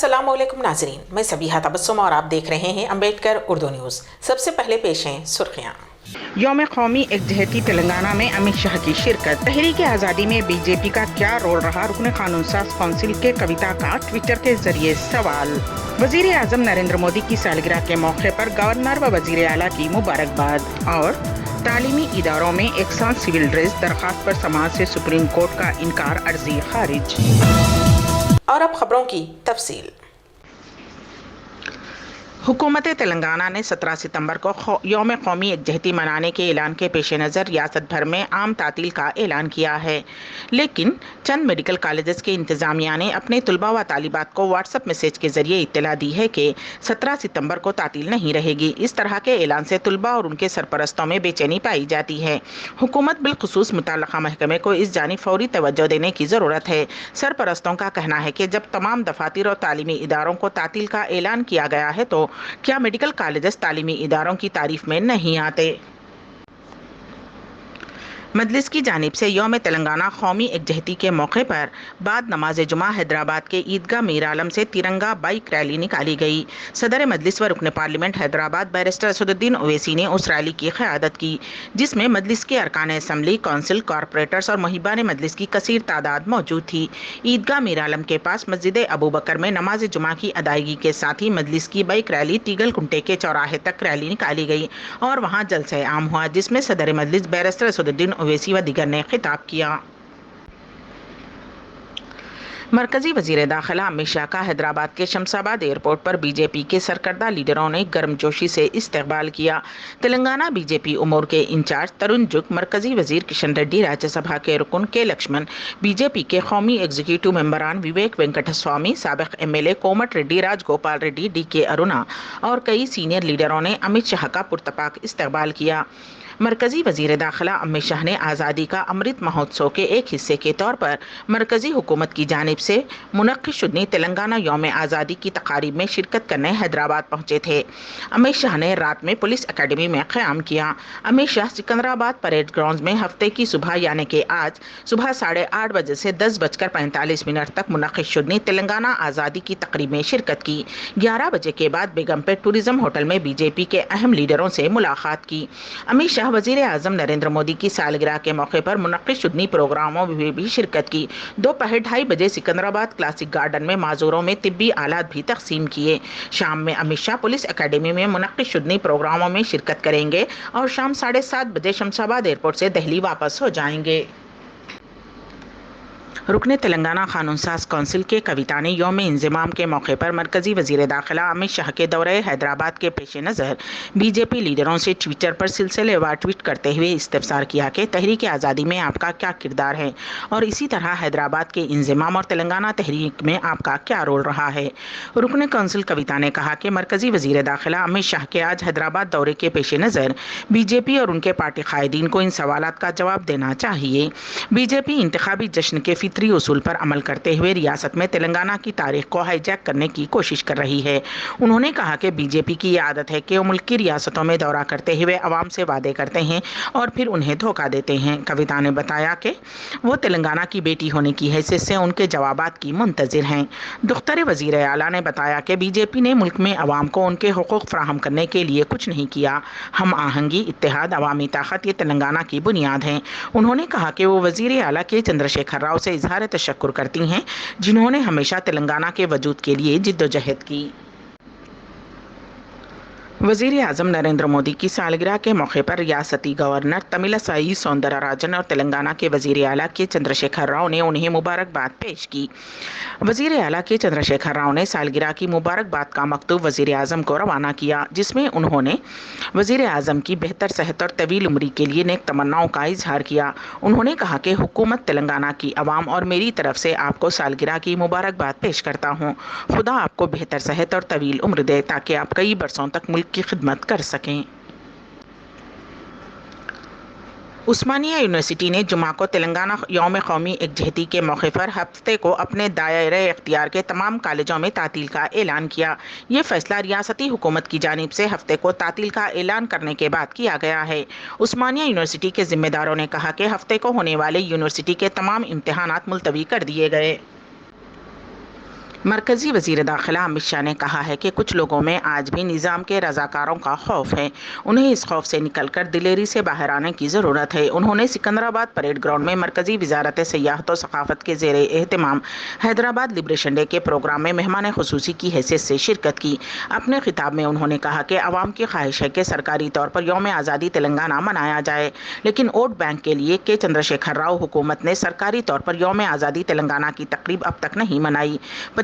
अस्सलाम वालेकुम नाजरीन, मैं सबीहा तबस्सुम और आप देख रहे हैं अम्बेडकर उर्दू न्यूज़। सबसे पहले पेश हैं सुर्खियाँ। यौम कौमी एकजहती तेलंगाना में अमित शाह की शिरकत। तहरीक आज़ादी में बीजेपी का क्या रोल रहा, रुकन कानून साज कौंसिल के कविता का ट्विटर के जरिए सवाल। वजीर आजम नरेंद्र मोदी की सालगिरह के मौके पर गवर्नर व वजीर आला की मुबारकबाद। और तालीमी इदारों में एक साथ सिविल ड्रेस, दरख्वास्त पर समाज से सुप्रीम कोर्ट का इनकार, अर्जी खारिज। और अब खबरों की तफसील। हुकूमत तेलंगाना ने 17 सितंबर को यौम कौमी एकजहती मनाने के ऐलान के पेश नज़र रियासत भर में आम तातील का ऐलान किया है, लेकिन चंद मेडिकल कॉलेजेस के इंतज़ामिया ने अपने तलबा व तालिबात को व्हाट्सएप मैसेज के जरिए इत्तला दी है कि 17 सितंबर को तातील नहीं रहेगी। इस तरह के ऐलान से तलबा और उनके सरपरस्तों में बेचैनी पाई जाती है। हुकूमत बिलखुसूस मुतल्लका महकमे को इस जानिब फौरी तवज्जो देने की ज़रूरत है। सरपरस्तों का कहना है कि जब तमाम दफातर और तालीमी इदारों को तातील का ऐलान किया गया है तो क्या मेडिकल कॉलेजेस तालीमी इदारों की तारीफ में नहीं आते। मजलिस की जानिब से यौम तेलंगाना कौमी एकजहती के मौके पर बाद नमाज जुमा हैदराबाद के ईदगाह मीर आलम से तिरंगा बाइक रैली निकाली गई। सदर मजलिस व रुकन पार्लियामेंट हैदराबाद बैरिस्टर असदुद्दीन ओवैसी ने उस रैली की क़यादत की, जिसमें मजलिस के अरकान असम्बली, कौंसिल, कॉरपोरेटर्स और मुहिबान मजलिस की कसीर तादाद मौजूद थी। ईदगाह मीर आलम के पास मस्जिद अबू बकर में नमाज जुमा की अदायगी के साथ ही मजलिस की बाइक रैली टीगल कुंटे के चौराहे तक रैली निकाली गई और वहाँ जलसे आम हुआ, जिसमें सदर मजलिस बैरिस्टर असदुद्दीन ओवैसी व दिगर ने खिताब किया। मरकजी वजीर दाखिला अमित शाह का हैदराबाद के शमशाबाद एयरपोर्ट पर बीजेपी के सरकर्दा लीडरों ने गर्मजोशी से इस्तकबाल किया। तेलंगाना बीजेपी उमूर के इंचार्ज तरुण जुग, मरकजी वजीर किशन रेड्डी, राज्यसभा के रुकन के लक्ष्मण, बीजेपी के कौमी एग्जीक्यूटिव मेंबरान विवेक वेंकटस्वामी, साबिक एमएलए कोमट रेड्डी, राजगोपाल रेड्डी, DK अरुणा और कई सीनियर लीडरों ने अमित शाह का पुरतपाक इस्तकबाल किया। मरकजी वजीर दाखिला अमित शाह ने आज़ादी का अमृत महोत्सव के एक हिस्से के तौर पर मरकजी हुकूमत की जानिब से मुनक्किद शुदनी तेलंगाना यौम आज़ादी की तकारीब में शिरकत करने हैदराबाद पहुंचे थे। अमित शाह ने रात में पुलिस अकेडमी में क़याम किया। अमित शाह सिकंदराबाद परेड ग्राउंड में हफ्ते की सुबह यानी कि आज सुबह 8:30 बजे से 10:45 तक मुनक्किद शुदनी तेलंगाना आज़ादी की तकरीब में शिरकत की। 11 बजे के बाद बेगमपेट टूरिज्म होटल में बीजेपी के अहम लीडरों से मुलाकात की। अमित शाह वजीर आजम नरेंद्र मोदी की सालगिरह के मौके पर मुनक्किद शुदनी प्रोग्रामों में भी शिरकत की। दोपहर 2:30 बजे सिकंदराबाद क्लासिक गार्डन में माजूरों में तिब्बी आलात भी तकसीम किए। शाम में अमित शाह पुलिस अकेडमी में मुनक्किद शुदनी प्रोग्रामों में शिरकत करेंगे और शाम 7:30 बजे शमशाबाद एयरपोर्ट से दिल्ली वापस हो जाएंगे। रुकने तेलंगाना कानून साज कौंसिल के कविता ने यौम इंज़माम के मौके पर मरकजी वजीर दाखिला अमित शाह के दौरे हैदराबाद के पेश नज़र बीजेपी लीडरों से ट्विटर पर सिलसिलेवार ट्वीट करते हुए इस्तफसार किया कि तहरीक आज़ादी में आपका क्या किरदार है और इसी तरह हैदराबाद के इंज़माम और तेलंगाना तहरीक में आपका क्या रोल रहा है। रुकन कौंसिल कविता ने कहा कि मरकजी वजीर दाखिला अमित शाह के आज हैदराबाद दौरे के पेश नज़र बीजेपी और उनके पार्टी कायदीन को इन सवालात का जवाब देना चाहिए। बीजेपी इंतखाबी जश्न के फितरी उसूल पर अमल करते हुए रियासत में तेलंगाना की तारीख को हाईजैक करने की कोशिश कर रही है। उन्होंने कहा कि बीजेपी की यह आदत है कि वो मुल्क की रियासतों में दौरा करते हुए अवाम से वादे करते हैं और फिर उन्हें धोखा देते हैं। कविता ने बताया कि वो तेलंगाना की बेटी होने की हैसियत से उनके जवाबात की मुंतजिर हैं। दुख्तर वजीर आला ने बताया कि बीजेपी ने मुल्क में अवाम को उनके हुकूक फराहम करने के लिए कुछ नहीं किया। हम आहंगी, इत्तेहाद, अवामी ताकत ये तेलंगाना की बुनियाद हैं। उन्होंने कहा कि वो वजीर आला के चंद्रशेखर राव से इजहार तशक्कुर करती हैं, जिन्होंने हमेशा तेलंगाना के वजूद के लिए जिद्दोजहद की। वज़ीर आज़म नरेंद्र मोदी की सालगिरह के मौके पर रियासती गवर्नर तमिलसाई सौंदरराजन और तेलंगाना के वज़ीर आला के चंद्रशेखर राव ने उन्हें मुबारकबाद पेश की। वज़ीर आला के चंद्रशेखर राव ने सालगिरह की मुबारकबाद का मकतूब वज़ीर आज़म को रवाना किया, जिसमें उन्होंने वज़ीर आज़म की बेहतर सेहत और तवील उम्री के लिए नेक तमन्नाओं का इजहार किया। उन्होंने कहा कि हुकूमत तेलंगाना की अवाम और मेरी तरफ से आपको सालगिरह की मुबारकबाद पेश करता हूँ। खुदा आपको बेहतर सेहत और तवील उम्र दे ताकि आप कई बरसों तक मुल्क की खिदमत कर सकें। उस्मानिया यूनिवर्सिटी ने जुमा को तेलंगाना यौम कौमी एकजहती के मौके पर हफ्ते को अपने दायरे इख्तियार के तमाम कॉलेजों में तातील का ऐलान किया। ये फैसला रियासती हुकूमत की जानिब से हफ्ते को तातील का ऐलान करने के बाद किया गया है। उस्मानिया यूनिवर्सिटी के जिम्मेदारों ने कहा कि हफ्ते को होने वाले यूनिवर्सिटी के तमाम इम्तिहानात मुलतवी कर दिए गए। مرکزی وزیر داخلہ امت شاہ نے کہا ہے کہ کچھ لوگوں میں آج بھی نظام کے رضاکاروں کا خوف ہے، انہیں اس خوف سے نکل کر دلیری سے باہر آنے کی ضرورت ہے۔ انہوں نے سکندرآباد پریڈ گراؤنڈ میں مرکزی وزارت سیاحت و ثقافت کے زیر اہتمام حیدرآباد لبریشن ڈے کے پروگرام میں مہمان خصوصی کی حیثیت سے شرکت کی۔ اپنے خطاب میں انہوں نے کہا کہ عوام کی خواہش ہے کہ سرکاری طور پر یوم آزادی تلنگانہ منایا جائے، لیکن ووٹ بینک کے لیے کے چندرشیکھر راؤ حکومت نے سرکاری طور پر یوم آزادی تلنگانہ کی تقریب اب تک نہیں منائی۔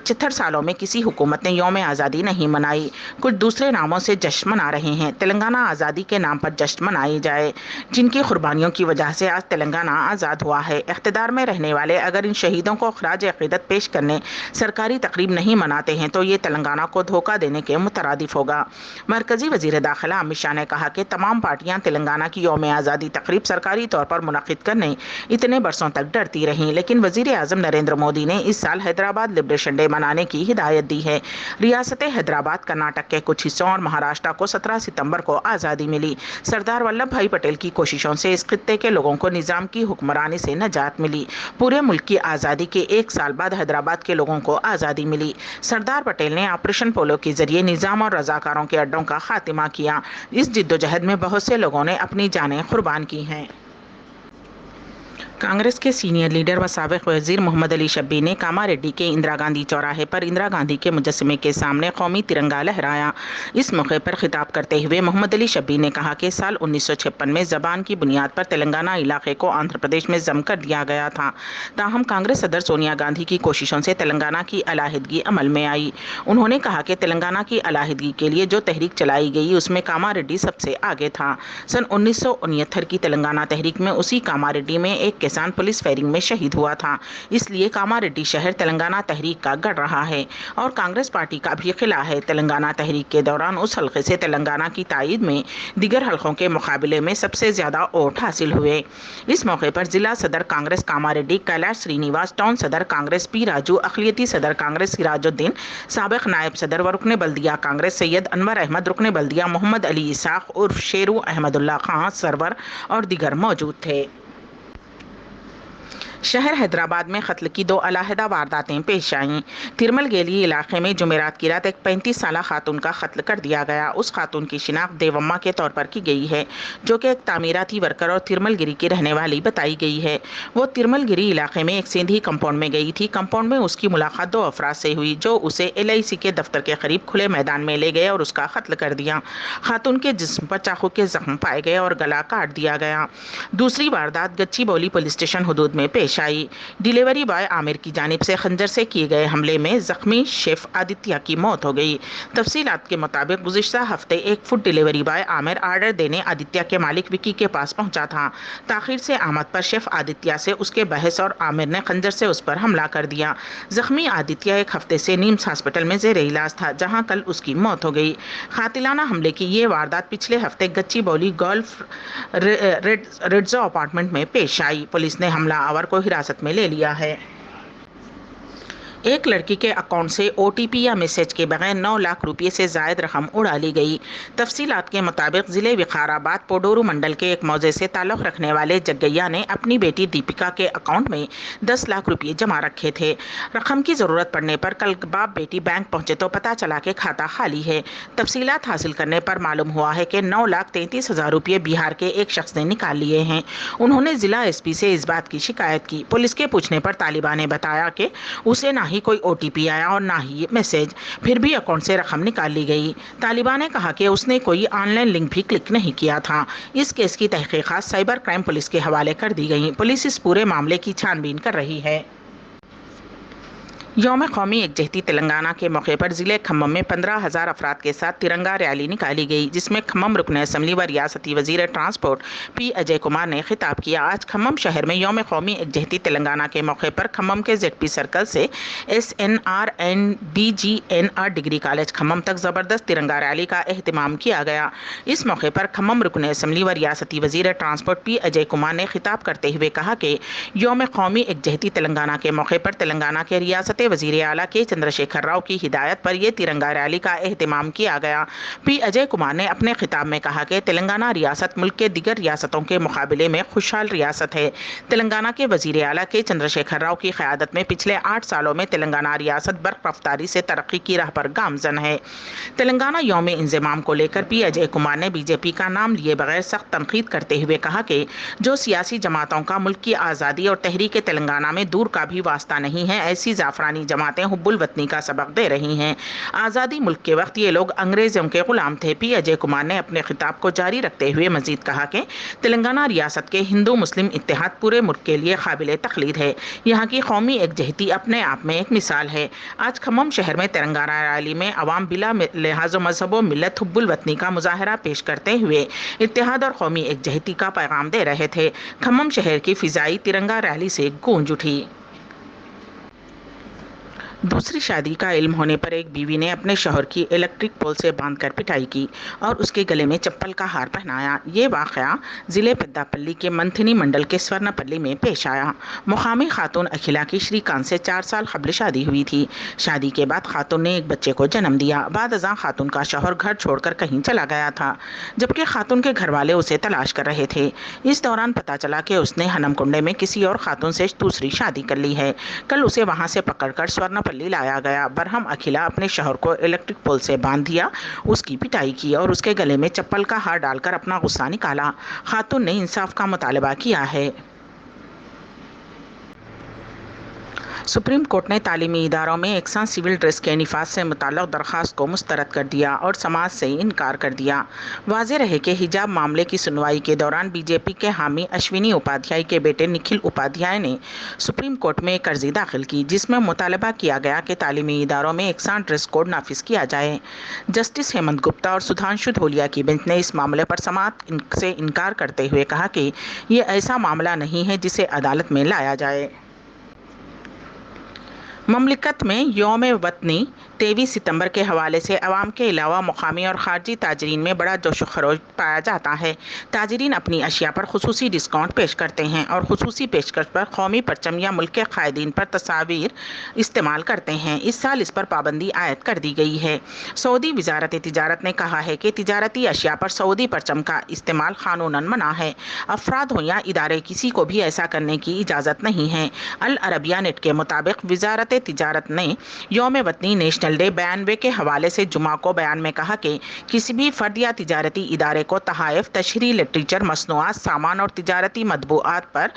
75 سالوں میں کسی حکومت نے یوم آزادی نہیں منائی، کچھ دوسرے ناموں سے جشن منا رہے ہیں۔ تلنگانہ آزادی کے نام پر جشن منائی جائے، جن کی قربانیوں کی وجہ سے آج تلنگانہ آزاد ہوا ہے۔ اقتدار میں رہنے والے اگر ان شہیدوں کو خراج عقیدت پیش کرنے سرکاری تقریب نہیں مناتے ہیں تو یہ تلنگانہ کو دھوکہ دینے کے مترادف ہوگا۔ مرکزی وزیر داخلہ امت شاہ نے کہا کہ تمام پارٹیاں تلنگانہ کی یوم آزادی تقریب سرکاری طور پر منعقد کرنے اتنے برسوں تک ڈرتی رہیں، لیکن وزیر اعظم نریندر مودی نے اس سال حیدرآباد لبریشن ڈے منانے کی ہدایت دی ہے۔ ریاست حیدرآباد، کرناٹک کے کچھ حصوں اور مہاراشٹر کو 17 ستمبر کو آزادی ملی۔ سردار ولبھ بھائی پٹیل کی کوششوں سے اس خطے کے لوگوں کو نظام کی حکمرانی سے نجات ملی۔ پورے ملک کی آزادی کے 1 سال بعد حیدرآباد کے لوگوں کو آزادی ملی۔ سردار پٹیل نے آپریشن پولو کے ذریعے نظام اور رضاکاروں کے اڈوں کا خاتمہ کیا۔ اس جدوجہد میں بہت سے لوگوں نے اپنی جانیں قربان کی ہیں۔ کانگریس کے سینئر لیڈر و سابق وزیر محمد علی شبیر نے کاماریڈی کے اندرا گاندھی چوراہے پر اندرا گاندھی کے مجسمے کے سامنے قومی ترنگا لہرایا۔ اس موقع پر خطاب کرتے ہوئے محمد علی شبیر نے کہا کہ سال 1956 میں زبان کی بنیاد پر تلنگانہ علاقے کو آندھرا پردیش میں ضم کر دیا گیا تھا، تاہم کانگریس صدر سونیا گاندھی کی کوششوں سے تلنگانہ کی علیحدگی عمل میں آئی۔ انہوں نے کہا کہ تلنگانہ کی علیحدگی کے لیے جو تحریک چلائی گئی اس میں کاماریڈی سب سے آگے تھا۔ سن 1969 کی تلنگانہ تحریک میں اسی کاماریڈی میں ایک کسان پولیس فائرنگ میں شہید ہوا تھا، اس لیے کاماریڈی شہر تلنگانہ تحریک کا گڑھ رہا ہے اور کانگریس پارٹی کا بھی قلعہ ہے۔ تلنگانہ تحریک کے دوران اس حلقے سے تلنگانہ کی تائید میں دیگر حلقوں کے مقابلے میں سب سے زیادہ ووٹ حاصل ہوئے۔ اس موقع پر ضلع صدر کانگریس کاماریڈی کیلاش سرینیواس، ٹاؤن صدر کانگریس پی راجو، اقلیتی صدر کانگریس سراج الدین، سابق نائب صدر و رکن بلدیہ کانگریس سید انور احمد، رکن بلدیہ محمد علی اسحاق عرف شیرو، احمد اللہ خان سرور اور دیگر موجود تھے۔ شہر حیدرآباد میں قتل کی 2 علیحدہ وارداتیں پیش آئیں۔ ترمل گیلی علاقے میں جمعرات کی رات ایک 35 سالہ خاتون کا قتل کر دیا گیا۔ اس خاتون کی شناخت دیوما کے طور پر کی گئی ہے، جو کہ ایک تعمیراتی ورکر اور ترمل گیری کی رہنے والی بتائی گئی ہے۔ وہ ترمل گیری علاقے میں ایک سیندھی کمپاؤنڈ میں گئی تھی۔ کمپاؤنڈ میں اس کی ملاقات 2 افراد سے ہوئی جو اسے LIC کے دفتر کے قریب کھلے میدان میں لے گئے اور اس کا قتل کر دیا۔ خاتون کے جسم پر چاقو کے زخم پائے گئے اور گلا کاٹ دیا گیا۔ دوسری واردات گچی بولی پولیس اسٹیشن حدود میں پیش آئی۔ ڈیلیوری بوائے عامر کی جانب سے خنجر سے کیے گئے حملے میں زخمی شیف آدتیہ کی موت ہو گئی۔ تفصیلات کے مطابق گزشتہ ہفتے ایک فوڈ ڈیلیوری بوائے عامر آرڈر دینے آدتیہ کے مالک وکی کے پاس پہنچا تھا۔ تاخیر سے آمد پر شیف آدتیہ سے اس کے بحث اور عامر نے خنجر سے اس پر حملہ کر دیا۔ زخمی آدتیہ ایک ہفتے سے نیمس ہاسپٹل میں زیر علاج تھا، جہاں کل اس کی موت ہو گئی۔ قاتلانہ حملے کی یہ واردات پچھلے ہفتے گچی بولی گولف ریڈزو اپارٹمنٹ میں پیش آئی۔ پولیس نے حملہ آور کو حراست میں لے لیا ہے۔ ایک لڑکی کے اکاؤنٹ سے OTP یا میسج کے بغیر 9 لاکھ روپے سے زائد رقم اڑا لی گئی۔ تفصیلات کے مطابق ضلع وقار آباد پوڈورو منڈل کے ایک موضع سے تعلق رکھنے والے جگیا نے اپنی بیٹی دیپکا کے اکاؤنٹ میں 10 لاکھ روپے جمع رکھے تھے۔ رقم کی ضرورت پڑنے پر کل باپ بیٹی بینک پہنچے تو پتہ چلا کہ کھاتہ خالی ہے۔ تفصیلات حاصل کرنے پر معلوم ہوا ہے کہ 9,33,000 روپے بہار کے ایک شخص نے نکال لیے ہیں۔ انہوں نے ضلع SP سے اس بات کی شکایت کی۔ پولیس کے پوچھنے پر طالبہ نے بتایا کہ اسے نہ ہی کوئی OTP آیا اور نہ ہی میسج، پھر بھی اکاؤنٹ سے رقم نکال لی گئی۔ طالبہ نے کہا کہ اس نے کوئی آن لائن لنک بھی کلک نہیں کیا تھا۔ اس کیس کی تحقیقات سائبر کرائم پولیس کے حوالے کر دی گئی۔ پولیس اس پورے معاملے کی چھان بین کر رہی ہے۔ یوم قومی یکجہتی تلنگانہ کے موقع پر ضلع کھمم میں 15,000 افراد کے ساتھ ترنگا ریلی نکالی گئی، جس میں کھمم رکن اسمبلی و ریاستی وزیر ٹرانسپورٹ P اجے کمار نے خطاب کیا۔ آج کھمم شہر میں یوم قومی یکجہتی تلنگانہ کے موقع پر کھمم کے ZP سرکل سے SNR and BGNR degree college Khammam تک زبردست ترنگا ریلی کا اہتمام کیا گیا۔ اس موقع پر کھمم رکن اسمبلی و ریاستی وزیر ٹرانسپورٹ P اجے کمار نے خطاب کرتے ہوئے کہا کہ یوم قومی یکجہتی تلنگانہ کے موقع پر تلنگانہ کے ریاست سے वजीर आला के चंद्रशेखर राव की हिदायत पर यह तिरंगा रैली का एहतमाम किया गया। पी अजय कुमार ने अपने खिताब में कहा कि तेलंगाना रियासत मुल्क के दीगर रियासतों के मुकाबले में खुशहाल रियासत है। तेलंगाना के वजीर आला के चंद्रशेखर राव की क़यादत में पिछले 8 सालों में तेलंगाना रियासत बर्क रफ्तारी से तरक्की की राह पर गामजन है। तेलंगाना यौम इंज़माम को लेकर पी अजय कुमार ने बीजेपी का नाम लिए बगैर सख्त तनकीद करते हुए कहा कि जो सियासी जमातों का मुल्क की आज़ादी और तहरीक तेलंगाना में दूर का भी वास्ता नहीं है, ऐसी जाफरानी जमातें हुब्बुल वतनी का सबक दे रही हैं। आज़ादी मुल्क के वक्त ये लोग अंग्रेजों के गुलाम थे। पी अजय कुमार ने अपने खिताब को जारी रखते हुए मजीद कहा कि तेलंगाना रियासत के हिंदू मुस्लिम इत्तेहाद पूरे मुल्क के लिए काबिल तकलीद है। यहाँ की कौमी एकजहती अपने आप में एक मिसाल है। आज खम्मम शहर में तेलंगाना रैली में अवाम बिला लिहाज मजहब व मिलत हुब्बुल वतनी का मुजाहरा पेश करते हुए इत्तेहाद और कौमी एकजहती का पैगाम दे रहे थे। खम्मम शहर की फिजाई तिरंगा रैली से गूंज उठी। दूसरी शादी का इल्म होने पर एक बीवी ने अपने शौहर की इलेक्ट्रिक पोल से बांधकर पिटाई की और उसके गले में चप्पल का हार पहनाया। ये वाक़या ज़िले पेद्दापल्ली के मंथनी मंडल के स्वर्णपल्ली में पेश आया। मुकामी खातून अखिला की श्रीकांत से 4 साल कबल शादी हुई थी। शादी के बाद खातून ने एक बच्चे को जन्म दिया। बाद अज़ां खातून का शौहर घर छोड़कर कहीं चला गया था, जबकि खातून के घर वाले उसे तलाश कर रहे थे। इस दौरान पता चला कि उसने हनमकुंडे में किसी और खातून से दूसरी शादी कर ली है। कल उसे वहाँ से पकड़कर स्वर्णपल्ली लाया गया। बरहम अखिला अपने शौहर को इलेक्ट्रिक पोल से बांध दिया, उसकी पिटाई की और उसके गले में चप्पल का हार डालकर अपना गुस्सा निकाला। खातून ने इंसाफ का मुतालबा किया है। सुप्रीम कोर्ट ने तालीमी इदारों में एकसा सिविल ड्रेस के निफाज से मुताल्लिक़ दरख्वास्त को मुस्तरद कर दिया और समाज से इनकार कर दिया। वाज़ेह रहे कि हिजाब मामले की सुनवाई के दौरान बीजेपी के हामी अश्विनी उपाध्याय के बेटे निखिल उपाध्याय ने सुप्रीम कोर्ट में एक अर्जी दाखिल की, जिसमें मुतालबा किया गया कि तालीमी इदारों में एकसा ड्रेस कोड नाफिज किया जाए। जस्टिस हेमंत गुप्ता और सुधांशु धोलिया की बेंच ने इस मामले पर समाअत से इनकार करते हुए कहा कि ये ऐसा मामला नहीं है जिसे अदालत में लाया जाए। ममलिकत में यौम वतनी 23 सितंबर के हवाले से अवाम के अलावा मुकामी और खारजी ताजरीन में बड़ा जोश खरोश पाया जाता है। ताजरीन अपनी अशिया पर खुसूसी डिस्काउंट पेश करते हैं और खुसूसी पेशकश पर कौमी परचम या मुल्क के कायदीन पर तस्वीर इस्तेमाल करते हैं। इस साल इस पर पाबंदी आयद कर दी गई है। सऊदी वजारत तिजारत ने कहा है कि तिजारती अशिया पर सऊदी परचम का इस्तेमाल कानूनन मना है। अफराद हो या इदारे किसी को भी ऐसा करने की इजाज़त नहीं है। अल अरबिया नेट के मुताबिक वजारत तिजारत ने यौम वतनी नेशनल डे 92 के हवाले से जुमा को बयान में कहा कि किसी भी फर्द या तिजारती इदारे को तहाइफ, तशरीह, लिटरेचर, मसनूआत, सामान और तिजारती मतबूआत पर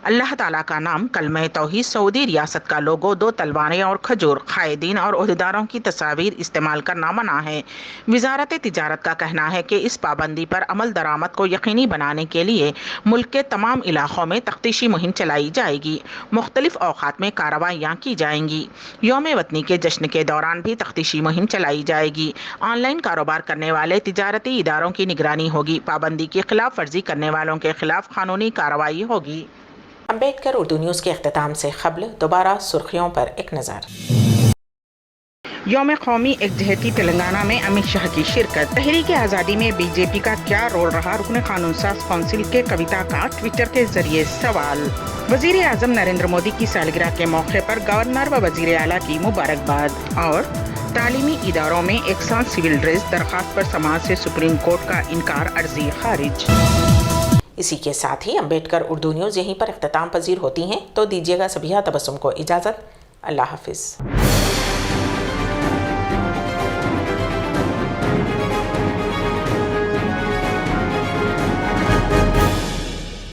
अल्लाह ताला का नाम, कलमा तौहीद, सऊदी रियासत का लोगो, 2 तलवारें और खजूर, कायदीन और ओहदेदारों की तस्वीर इस्तेमाल करना मना है। वजारत तिजारत का कहना है कि इस पाबंदी पर अमल दरामद को यकीनी बनाने के लिए मुल्क के तमाम इलाकों में तफ्तीशी मुहिम चलाई जाएगी। मुख्तलिफ औकात में कार्रवाइयाँ की जाएंगी। यौम वतनी के जश्न के दौरान भी तफ्तीशी मुहिम चलाई जाएगी। ऑनलाइन कारोबार करने वाले तिजारती इदारों की निगरानी होगी। पाबंदी की खिलाफ वर्जी करने वालों के खिलाफ कानूनी कार्रवाई होगी। अम्बेडकर उर्दू न्यूज़ के अख्तिताम से क़ब्ल दोबारा सुर्खियों पर एक नज़र। यौम कौमी एकजहती तेलंगाना में अमित शाह की शिरकत। तहरीक आज़ादी में बीजेपी का क्या रोल रहा, रुकन कानून साज कौंसिल के कविता का ट्विटर के जरिए सवाल। वजीर आज़म नरेंद्र मोदी की सालगिरह के मौके पर गवर्नर व वजीर आला की मुबारकबाद। और तालीमी इदारों में एकसा सिविल ड्रेस दरख्वास्त पर समाज से सुप्रीम कोर्ट का इनकार, अर्जी खारिज। इसी के साथ ही अम्बेडकर उर्दू न्यूज़ यहीं पर इख्तिताम पजीर होती हैं, तो दीजिएगा सबिहा तबस्सुम को इजाज़त। अल्लाह हाफिज़।